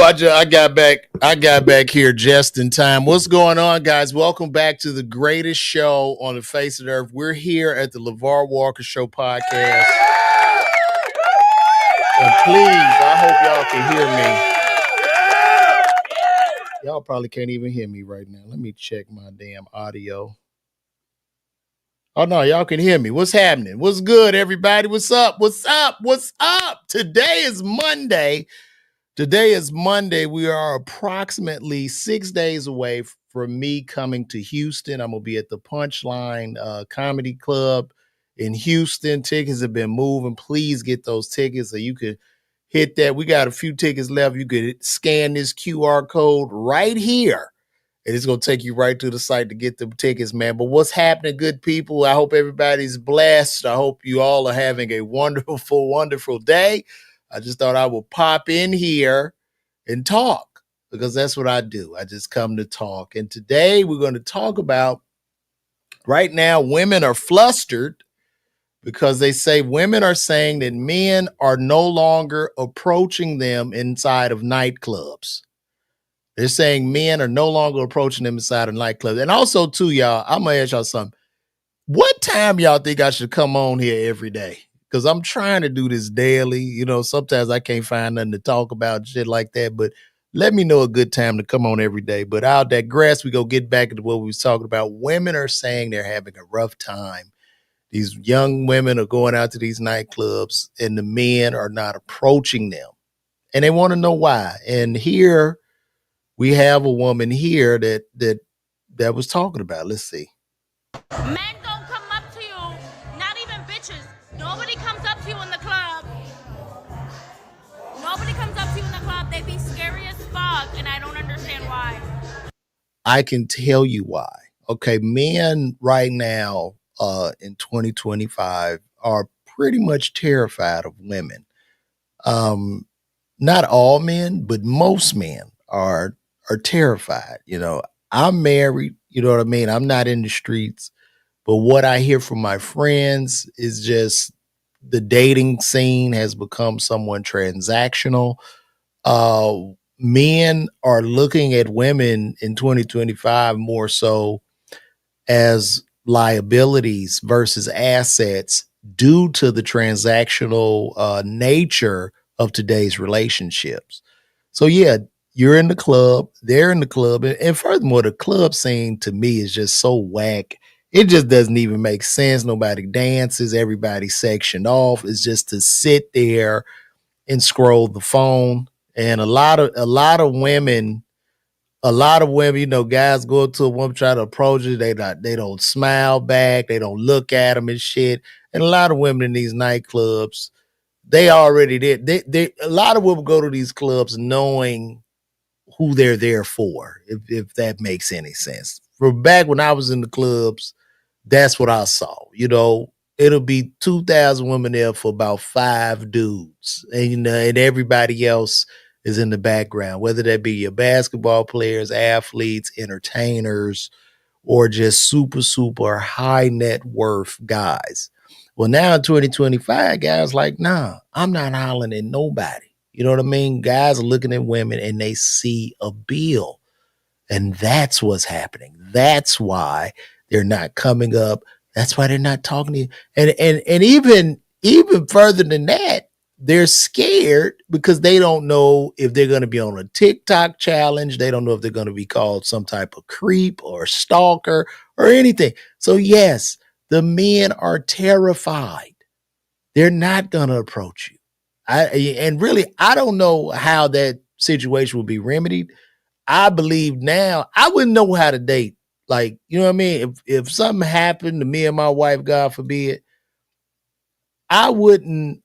I got back. I got back here just in time. What's going on, guys? Welcome back to the greatest show on the face of the earth. We're here at the LeVar Walker Show podcast. And please, I hope y'all can hear me. Y'all probably can't even hear me right now. Let me check my damn audio. Oh no, y'all can hear me. What's happening? What's good, everybody? What's up? What's up? What's up? Today is Monday. We are approximately 6 days away from me coming to Houston. I'm going to be at the Punchline Comedy Club in Houston. Tickets have been moving. Please get those tickets so you can hit that. We got a few tickets left. You could scan this QR code right here. And it's going to take you right to the site to get the tickets, man. But what's happening, good people? I hope everybody's blessed. I hope you all are having a wonderful, wonderful day. I just thought I would pop in here and talk because that's what I do. I just come to talk. And today we're going to talk about, right now, women are flustered because they say women are saying that men are no longer approaching them inside of nightclubs. They're saying men are no longer approaching them inside of nightclubs. And also, too, y'all, I'm going to ask y'all something. What time y'all think I should come on here every day? Because I'm trying to do this daily. You know, sometimes I can't find nothing to talk about, shit like that. But let me know a good time to come on every day. But I'll digress. We go get back into what we was talking about. Women are saying they're having a rough time. These young women are going out to these nightclubs and the men are not approaching them. And they want to know why. And here we have a woman here that was talking about. Let's see. Men don't come up to you, not even bitches. Nobody comes up to you in the club. Nobody comes up to you in the club. They be scary as fuck, and I don't understand why. I can tell you why. Okay, men right now in 2025 are pretty much terrified of women. Not all men, but most men are terrified. You know, I'm married, you know what I mean? I'm not in the streets. But what I hear from my friends is just the dating scene has become somewhat transactional. Men are looking at women in 2025 more so as liabilities versus assets due to the transactional nature of today's relationships. So, yeah, you're in the club, they're in the club. And furthermore, the club scene to me is just so whack. It just doesn't even make sense. Nobody dances, everybody's sectioned off. It's just to sit there and scroll the phone. And a lot of women, you know, guys go up to a woman, try to approach her. They don't smile back. They don't look at them and shit. And a lot of women in these nightclubs, they already did. A lot of women go to these clubs knowing who they're there for, if that makes any sense. From back when I was in the clubs, that's what I saw. You know, it'll be 2,000 women there for about 5 dudes, and you know, and everybody else is in the background, whether that be your basketball players, athletes, entertainers, or just super high net worth guys. Well, now in 2025, guys like, nah, I'm not hollering at nobody. You know what I mean? Guys are looking at women and they see a bill. And that's what's happening. That's why they're not coming up. That's why they're not talking to you. And even further than that, they're scared because they don't know if they're going to be on a TikTok challenge. They don't know if they're going to be called some type of creep or stalker or anything. So yes, the men are terrified. They're not going to approach you. I don't know how that situation will be remedied. I believe now I wouldn't know how to date. Like, you know what I mean? If something happened to me and my wife, God forbid, I wouldn't.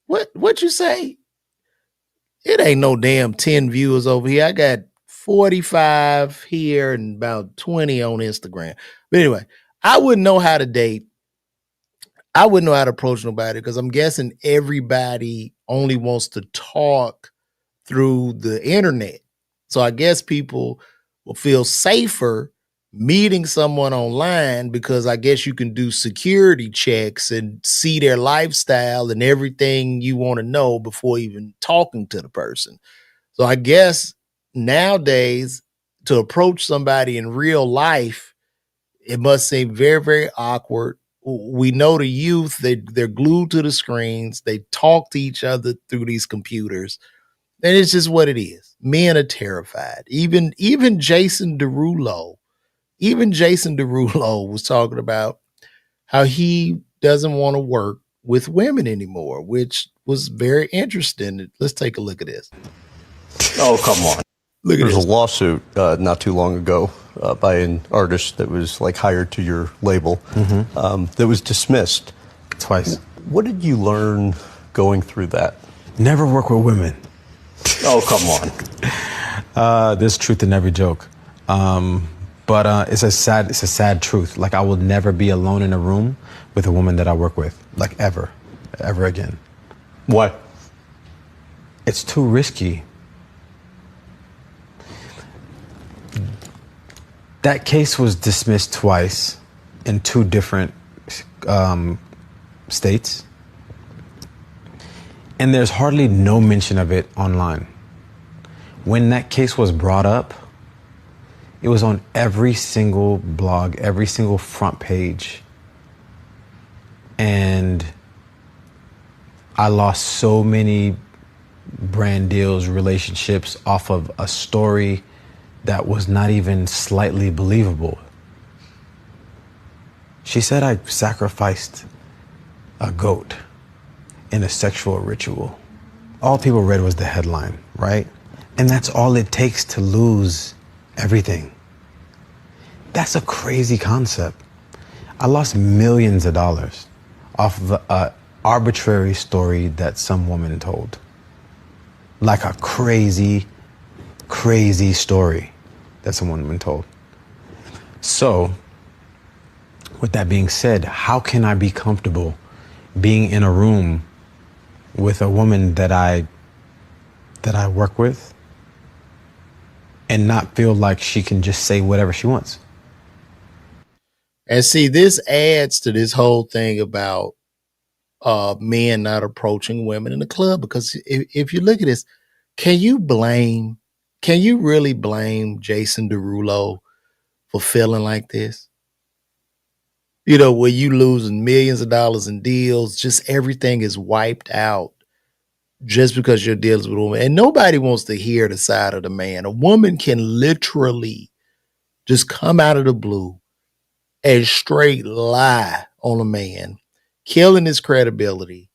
What you say? It ain't no damn 10 viewers over here. I got 45 here and about 20 on Instagram. But anyway, I wouldn't know how to date. I wouldn't know how to approach nobody because I'm guessing everybody only wants to talk through the internet. So I guess people will feel safer meeting someone online because I guess you can do security checks and see their lifestyle and everything you want to know before even talking to the person. So I guess nowadays to approach somebody in real life, it must seem very, very awkward. We know the youth, they're glued to the screens, they talk to each other through these computers. And it's just what it is. Men are terrified. Even Jason Derulo was talking about how he doesn't want to work with women anymore, which was very interesting. Let's take a look at this. Oh, come on. Look at There's a this. lawsuit not too long ago by an artist that was like hired to your label that was dismissed. Twice. What did you learn going through that? Never work with women. Oh, come on. There's truth in every joke. But it's a sad truth. Like, I will never be alone in a room with a woman that I work with. Like, ever again. Why? It's too risky. That case was dismissed twice in two different states. And there's hardly no mention of it online. When that case was brought up, it was on every single blog, every single front page. And I lost so many brand deals, relationships off of a story that was not even slightly believable. She said I sacrificed a goat in a sexual ritual. All people read was the headline, right? And that's all it takes to lose everything. That's a crazy concept. I lost millions of dollars off of an arbitrary story that some woman told. Like a crazy, crazy story that some woman told. So, with that being said, how can I be comfortable being in a room with a woman that I work with and not feel like she can just say whatever she wants? And see, this adds to this whole thing about men not approaching women in the club. Because if you look at this, can you really blame Jason Derulo for feeling like this? You know, where you losing millions of dollars in deals, just everything is wiped out just because you're dealing with a woman. And nobody wants to hear the side of the man. A woman can literally just come out of the blue and straight lie on a man, killing his credibility.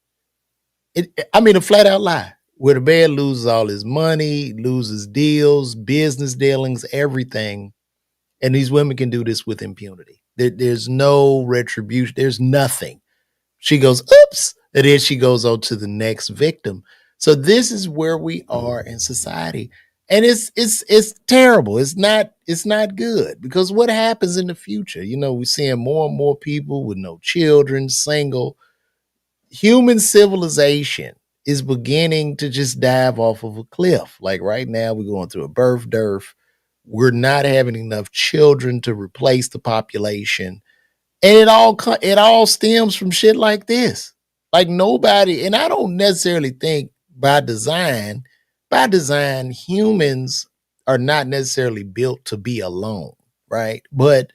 A flat out lie where the man loses all his money, loses deals, business dealings, everything. And these women can do this with impunity. There's no retribution. There's nothing. She goes, oops. And then she goes on to the next victim. So this is where we are in society. And it's terrible. It's not good, because what happens in the future? You know, we're seeing more and more people with no children, single. Human civilization is beginning to just dive off of a cliff. Like right now, we're going through a birth dearth. We're not having enough children to replace the population, and it all stems from shit like this. Like nobody, and I don't necessarily think by design. By design, humans are not necessarily built to be alone, right? But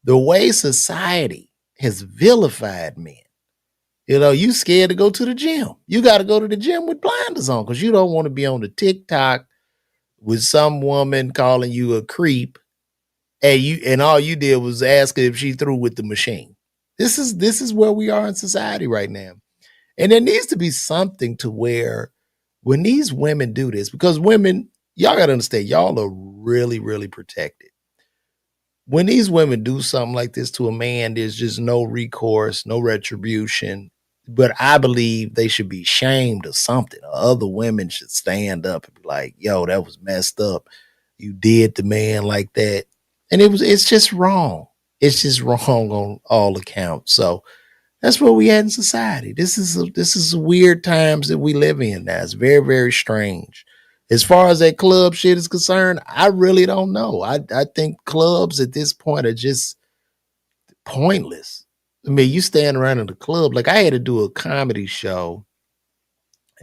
the way society has vilified men, you scared to go to the gym. You got to go to the gym with blinders on because you don't want to be on the TikTok with some woman calling you a creep, and all you did was ask her if she threw with the machine. This is where we are in society right now. And there needs to be something to where when these women do this, because women, y'all got to understand, y'all are really, really protected. When these women do something like this to a man, there's just no recourse, no retribution. But I believe they should be shamed or something. Other women should stand up and be like, yo, that was messed up. You did the man like that. And it's just wrong. It's just wrong on all accounts. So that's where we at in society. This is weird times that we live in now. It's very, very strange. As far as that club shit is concerned, I really don't know. I think clubs at this point are just pointless. I mean, you stand around in the club. Like I had to do a comedy show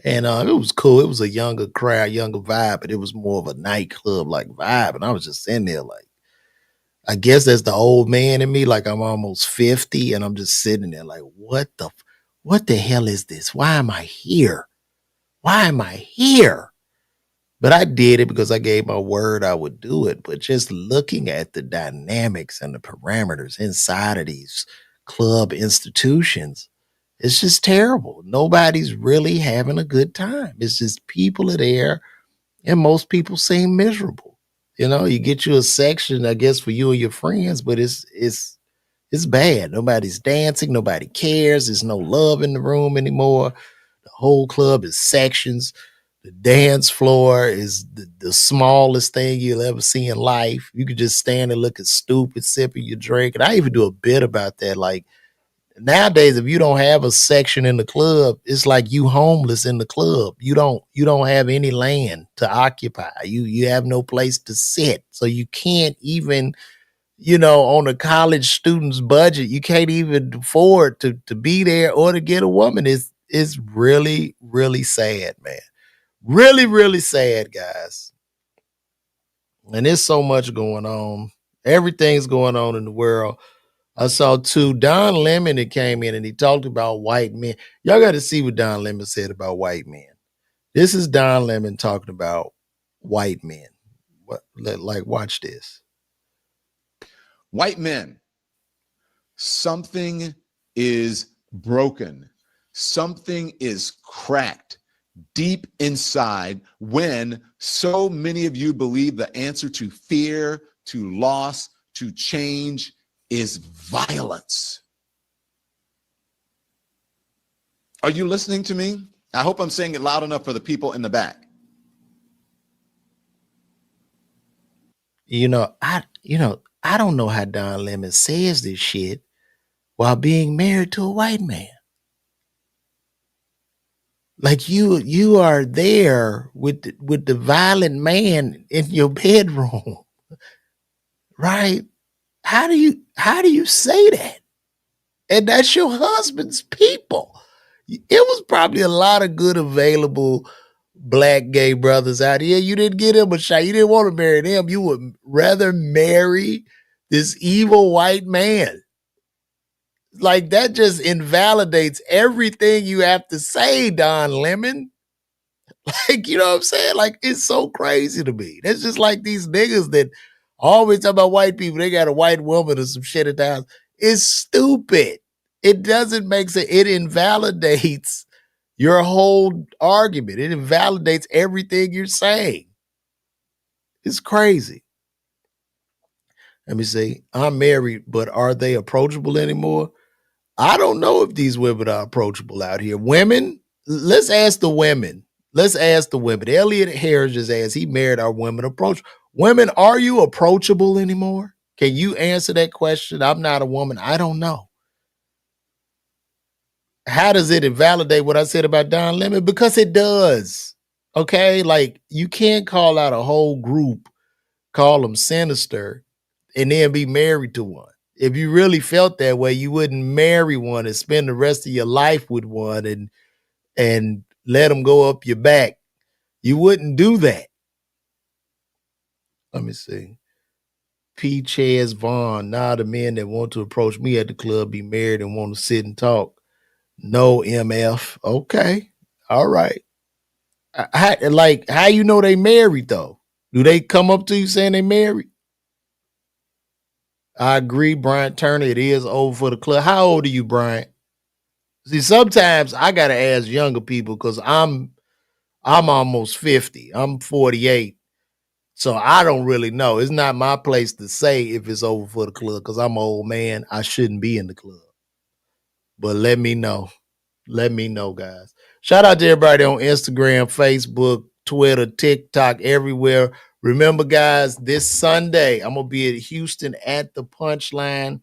And it was cool. It was a younger crowd, younger vibe, but it was more of a nightclub like vibe. And I was just in there like, I guess that's the old man in me. Like I'm almost 50 and I'm just sitting there like, what the hell is this? Why am I here? Why am I here? But I did it because I gave my word I would do it. But just looking at the dynamics and the parameters inside of these club institutions, it's just terrible. Nobody's really having a good time. It's just people are there, and most people seem miserable. You know, you get you a section, I guess, for you and your friends, but it's bad. Nobody's dancing. Nobody cares. There's no love in the room anymore. The whole club is sections. The dance floor is the smallest thing you'll ever see in life. You could just stand and look stupid, sipping your drink. And I even do a bit about that. Like nowadays, if you don't have a section in the club, it's like you homeless in the club. You don't have any land to occupy. You have no place to sit. So you can't even, on a college student's budget, you can't even afford to be there or to get a woman. It's really, really sad, man. Really, really sad, guys. And there's so much going on. Everything's going on in the world. I saw too, Don Lemon that came in and he talked about white men. Y'all got to see what Don Lemon said about white men. This is Don Lemon talking about white men. Like, watch this. White men, something is broken. Something is cracked deep inside when so many of you believe the answer to fear, to loss, to change is violence. Are you listening to me? I hope I'm saying it loud enough for the people in the back. I don't know how Don Lemon says this shit while being married to a white man. Like you are there with the violent man in your bedroom, right? How do you say that? And that's your husband's people. It was probably a lot of good available black gay brothers out here. You didn't get him a shot. You didn't want to marry them. You would rather marry this evil white man. Like that just invalidates everything you have to say, Don Lemon. Like, you know what I'm saying? Like, it's so crazy to me. That's just like these niggas that always talk about white people. They got a white woman or some shit at the house. It's stupid. It doesn't make sense. It invalidates your whole argument. It invalidates everything you're saying. It's crazy. Let me see. I'm married, but are they approachable anymore? I don't know if these women are approachable out here. Women, let's ask the women. Let's ask the women. Elliot Harris just asked, he married our women approach. Women, are you approachable anymore? Can you answer that question? I'm not a woman. I don't know. How does it invalidate what I said about Don Lemon? Because it does. Okay? Like, you can't call out a whole group, call them sinister, and then be married to one. If you really felt that way, you wouldn't marry one and spend the rest of your life with one and let them go up your back. You wouldn't do that. Let me see. P. Chaz Vaughn. Now the men that want to approach me at the club be married and want to sit and talk. No MF. Okay. All right. How you know they married though? Do they come up to you saying they married? I agree, Bryant Turner. It is over for the club. How old are you, Bryant? See, sometimes I gotta ask younger people because I'm almost 50. I'm 48. So I don't really know. It's not my place to say if it's over for the club because I'm an old man. I shouldn't be in the club. But let me know. Let me know, guys. Shout out to everybody on Instagram, Facebook, Twitter, TikTok, everywhere. Remember, guys, this Sunday, I'm going to be at Houston at the Punchline.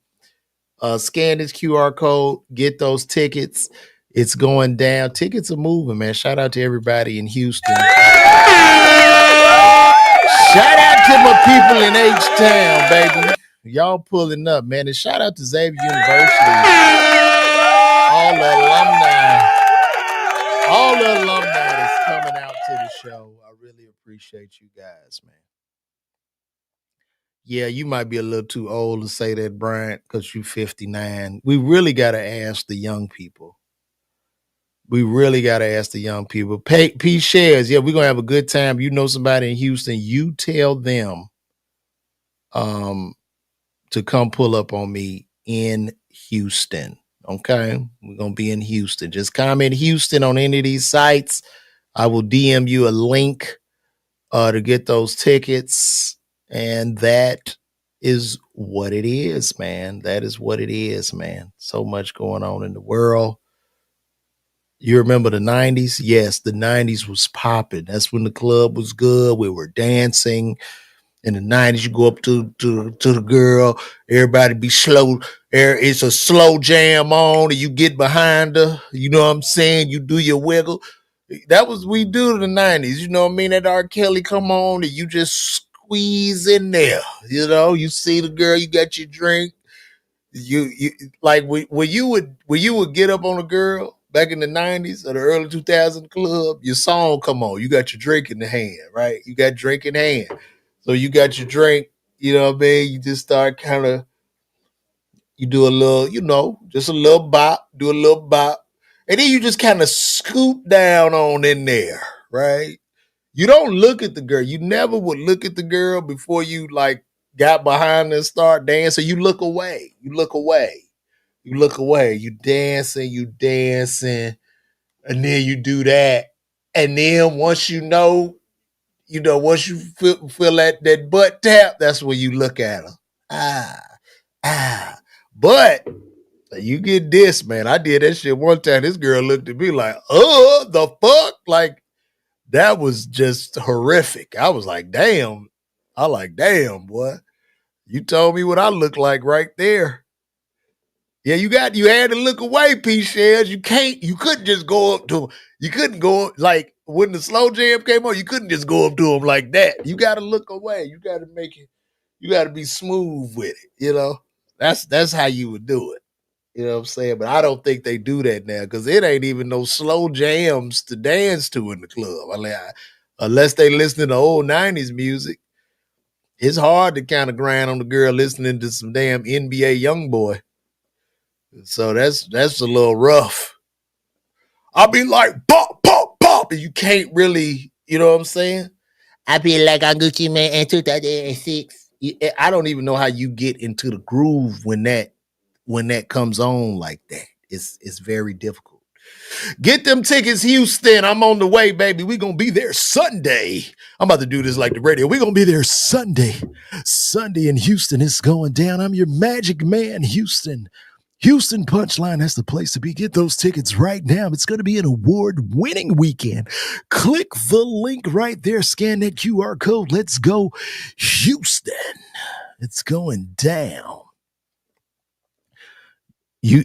Scan this QR code, get those tickets. It's going down. Tickets are moving, man. Shout out to everybody in Houston. Shout out to my people in H-Town, baby. Y'all pulling up, man. And shout out to Xavier University. All the alumni. Appreciate you guys, man. Yeah, you might be a little too old to say that, Bryant, because you 59. We really got to ask the young people. We really got to ask the young people. P shares. Yeah, we're going to have a good time. You know somebody in Houston, you tell them um, to come pull up on me in Houston. Okay. We're going to be in Houston. Just comment Houston on any of these sites. I will DM you a link to get those tickets. And that is what it is, man. That is what it is, man. So much going on in the world. You remember the 90s? Yes, the 90s was popping. That's when the club was good. We were dancing. In the 90s, you go up to the girl, everybody be slow. It's a slow jam on, and you get behind her. You know what I'm saying? You do your wiggle. That was we do in the 90s. You know what I mean? That R. Kelly come on, and you just squeeze in there. You know, you see the girl, you got your drink. You like when you would get up on a girl back in the 90s or the early 2000 club, your song come on. You got your drink in the hand, right? You got drink in hand. So you got your drink, you know what I mean? You just start kind of, you do a little, just a little bop, do a little bop. And then you just kind of scoop down on in there, right? You don't look at the girl. You never would look at the girl before you like got behind her and start dancing. You look away. You look away. You look away. You dancing, and then you do that. And then once once you feel that butt tap, that's when you look at her. Ah. But you get this, man. I did that shit one time. This girl looked at me like, the fuck? Like, that was just horrific. I was like, damn. Damn, boy. You told me what I look like right there. Yeah, you had to look away, P Shares. You couldn't just go up to him. You couldn't go like when the slow jam came on, you couldn't just go up to him like that. You gotta look away. You gotta you gotta be smooth with it, you know. That's how you would do it. You know what I'm saying? But I don't think they do that now because it ain't even no slow jams to dance to in the club. Unless they listen to old 90s music, it's hard to kind of grind on the girl listening to some damn NBA Youngboy. So that's a little rough. I'll be like, pop, pop, pop, and you can't really, you know what I'm saying? I feel like I'm Gucci Man in 2006. I don't even know how you get into the groove when that comes on like that. It's very difficult. Get them tickets, Houston. I'm on the way, baby. We're going to be there Sunday. I'm about to do this like the radio. We're going to be there Sunday. Sunday in Houston. It's going down. I'm your magic man, Houston. Houston Punchline, that's the place to be. Get those tickets right now. It's going to be an award-winning weekend. Click the link right there. Scan that QR code. Let's go, Houston. It's going down. Yeah,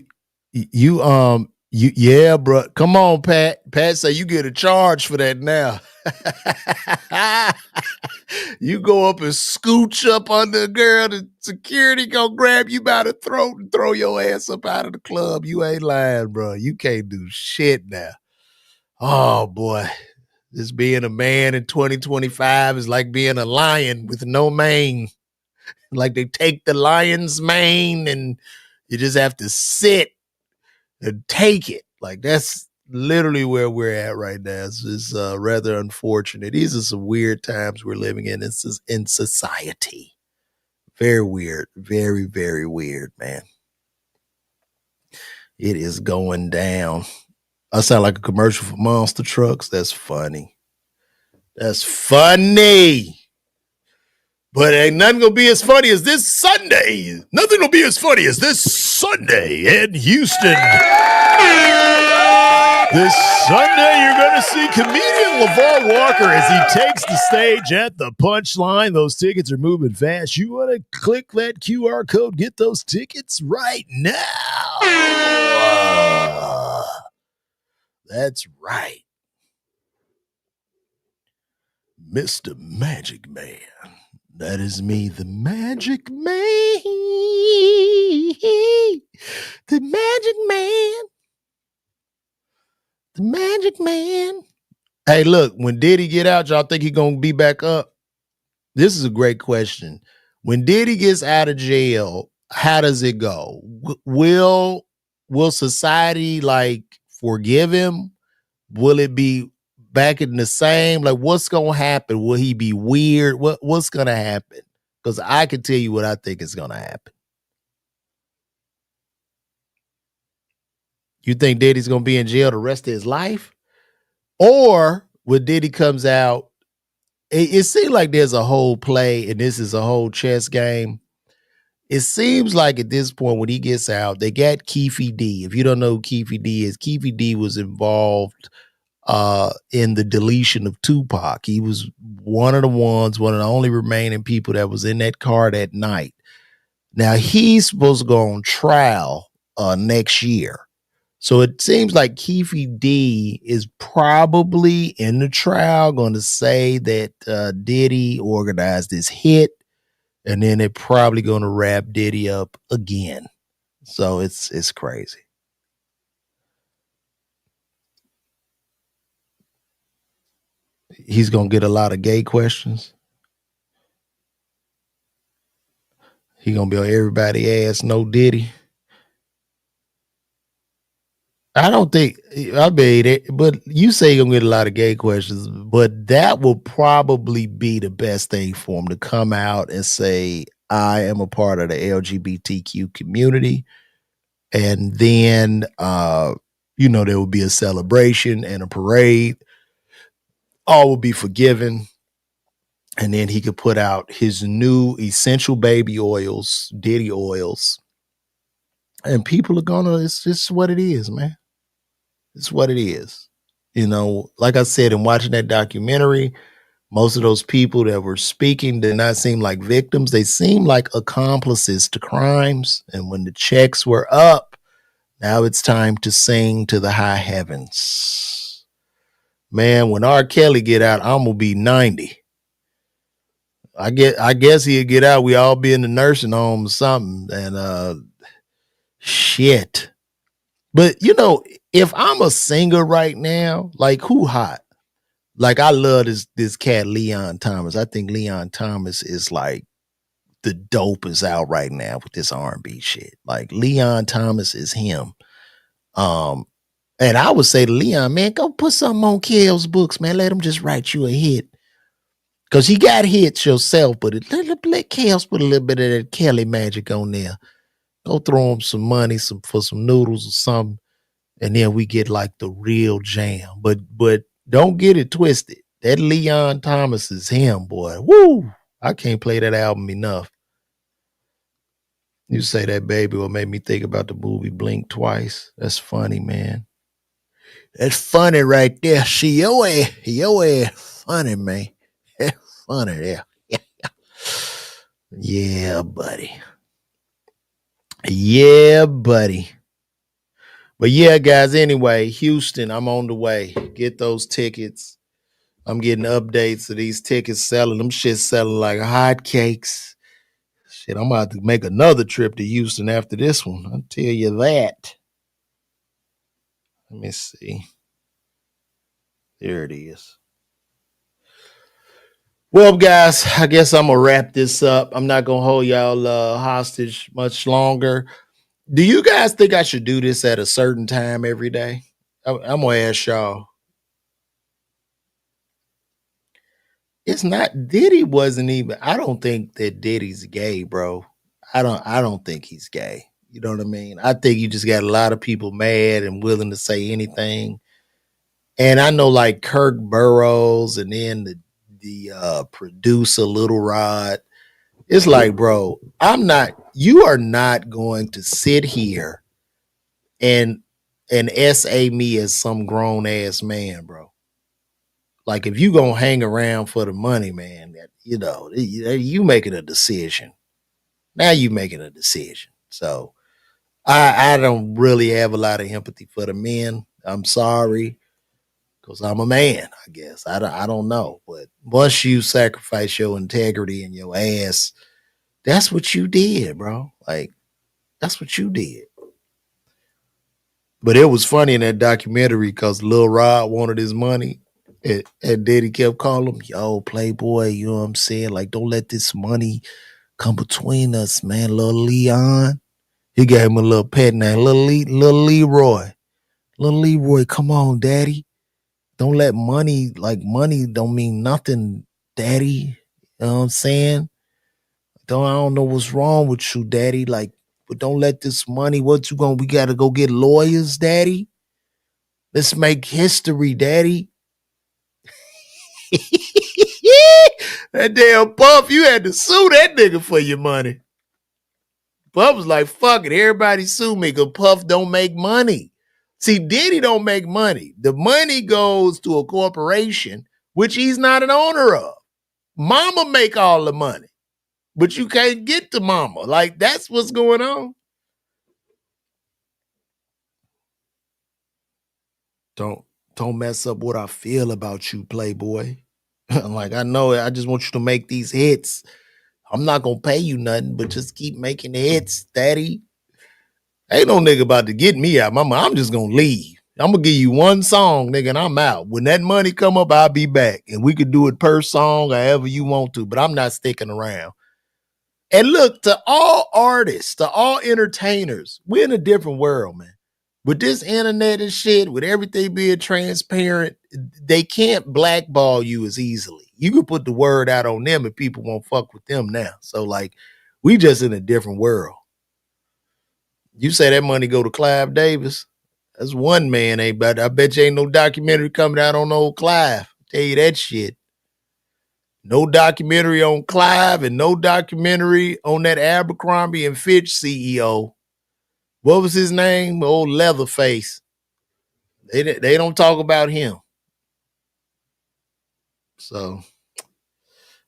bro. Come on, Pat. Pat say you get a charge for that now. You go up and scooch up under a girl, the security gonna grab you by the throat and throw your ass up out of the club. You ain't lying, bro. You can't do shit now. Oh boy. Just being a man in 2025 is like being a lion with no mane. Like they take the lion's mane and you just have to sit and take it. Like that's literally where we're at right now. It's rather unfortunate. These are some weird times we're living in society. Very weird. Very, very weird, man. It is going down. I sound like a commercial for monster trucks. That's funny. That's funny. But ain't nothing gonna be as funny as this Sunday. Nothing will be as funny as this Sunday in Houston. This Sunday, you're going to see comedian LeVar Walker as he takes the stage at the Punchline. Those tickets are moving fast. You want to click that QR code, get those tickets right now. That's right. Mr. Magic Man. That is me, the Magic Man. The Magic Man. The Magic Man. Hey, look, when Diddy get out, y'all think he gonna be back up? This is a great question. When Diddy gets out of jail, how does it go? Will society like forgive him? Will it be back in the same? Like, what's gonna happen? Will he be weird? What's gonna happen? Because I can tell you what I think is gonna happen. You think Diddy's gonna be in jail the rest of his life? Or when Diddy comes out, it seems like there's a whole play, and this is a whole chess game. It seems like at this point, when he gets out, they got Keefe D. If you don't know who Keefe D is, Keefe D was involved in the deletion of Tupac. He was one of the only remaining people that was in that car that night. Now he's supposed to go on trial next year. So it seems like Keefe D is probably in the trial going to say that Diddy organized this hit, and then they're probably going to wrap Diddy up again. So it's crazy. He's going to get a lot of gay questions. He going to be on everybody's ass, no Diddy. I don't think I made it, but you say you're gonna get a lot of gay questions, but that will probably be the best thing for him to come out and say, I am a part of the LGBTQ community. And then there will be a celebration and a parade. All will be forgiven. And then he could put out his new essential baby oils, Diddy oils. And people are gonna, it's just what it is, man. It's what it is. Like I said, in watching that documentary, most of those people that were speaking did not seem like victims. They seemed like accomplices to crimes. And when the checks were up, now it's time to sing to the high heavens. Man, when R. Kelly get out, I'm gonna be 90. I guess he'll get out. We all be in the nursing home or something. And shit. But if I'm a singer right now, like who hot? Like I love this cat Leon Thomas. I think Leon Thomas is like the dopest out right now with this R&B shit. Like Leon Thomas is him. And I would say to Leon, man, go put something on Kel's books, man. Let him just write you a hit. Cause he got hits yourself, but let Kel's put a little bit of that Kelly magic on there. Go throw him some money, for some noodles or something. And then we get like the real jam. But don't get it twisted. That Leon Thomas is him, boy. Woo! I can't play that album enough. You say that baby will make me think about the movie Blink Twice. That's funny, man. That's funny right there. See your ass funny, man. That's funny there. Yeah, buddy. Yeah, buddy. But yeah, guys, anyway, Houston, I'm on the way. Get those tickets. I'm getting updates of these tickets selling. Them shit selling like hotcakes. Shit, I'm about to make another trip to Houston after this one. I'll tell you that. Let me see. There it is. Well, guys, I guess I'm going to wrap this up. I'm not going to hold y'all hostage much longer. Do you guys think I should do this at a certain time every day? I'm going to ask y'all. It's not Diddy wasn't even. I don't think that Diddy's gay, bro. I don't think he's gay. You know what I mean? I think you just got a lot of people mad and willing to say anything. And I know like Kirk Burrows and then the producer Little Rod. It's like, bro, you are not going to sit here and SA me as some grown ass man, bro. Like if you gonna hang around for the money, man, you making a decision. Now you making a decision. So I don't really have a lot of empathy for the men. I'm sorry, because I'm a man, I guess. I don't know. But once you sacrifice your integrity and your ass, that's what you did, bro. Like, that's what you did. But it was funny in that documentary because Lil Rod wanted his money. And then he kept calling him, yo, playboy, you know what I'm saying? Like, don't let this money come between us, man. Little Leon. He gave him a little pet name, little Leroy. Little Leroy, come on, daddy. Don't let money, like money don't mean nothing, daddy. You know what I'm saying? I don't know what's wrong with you, daddy. Like, but don't let this money, we gotta go get lawyers, daddy? Let's make history, daddy. That damn Puff, you had to sue that nigga for your money. Puff was like, fuck it, everybody sue me because Puff don't make money. See, Diddy don't make money. The money goes to a corporation, which he's not an owner of. Mama make all the money, but you can't get to mama. Like, that's what's going on. Don't mess up what I feel about you, playboy. Like, I know it. I just want you to make these hits. I'm not gonna pay you nothing, but just keep making the hits, daddy. Ain't no nigga about to get me out. Mama, I'm just gonna leave. I'm gonna give you one song, nigga, and I'm out. When that money come up, I'll be back. And we could do it per song, however you want to, but I'm not sticking around. And look, to all artists, to all entertainers, we're in a different world, man. With this internet and shit, with everything being transparent, they can't blackball you as easily. You can put the word out on them and people won't fuck with them now. So, like, we just in a different world. You say that money go to Clive Davis. That's one man, ain't but I bet you ain't no documentary coming out on old Clive. Tell you that shit. No documentary on Clive and no documentary on that Abercrombie and Fitch CEO. What was his name? Old Leatherface. They don't talk about him. So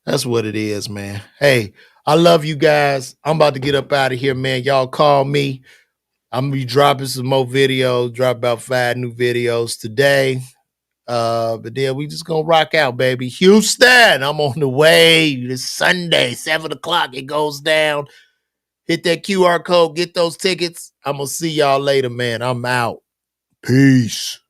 that's what it is, man. Hey, I love you guys. I'm about to get up out of here, man. Y'all call me. I'm gonna be dropping some more videos. Drop about 5 new videos today. But then we just gonna rock out, baby. Houston, I'm on the way. This Sunday, 7 o'clock. It goes down. Hit that QR code, get those tickets. I'm gonna see y'all later, man. I'm out. Peace.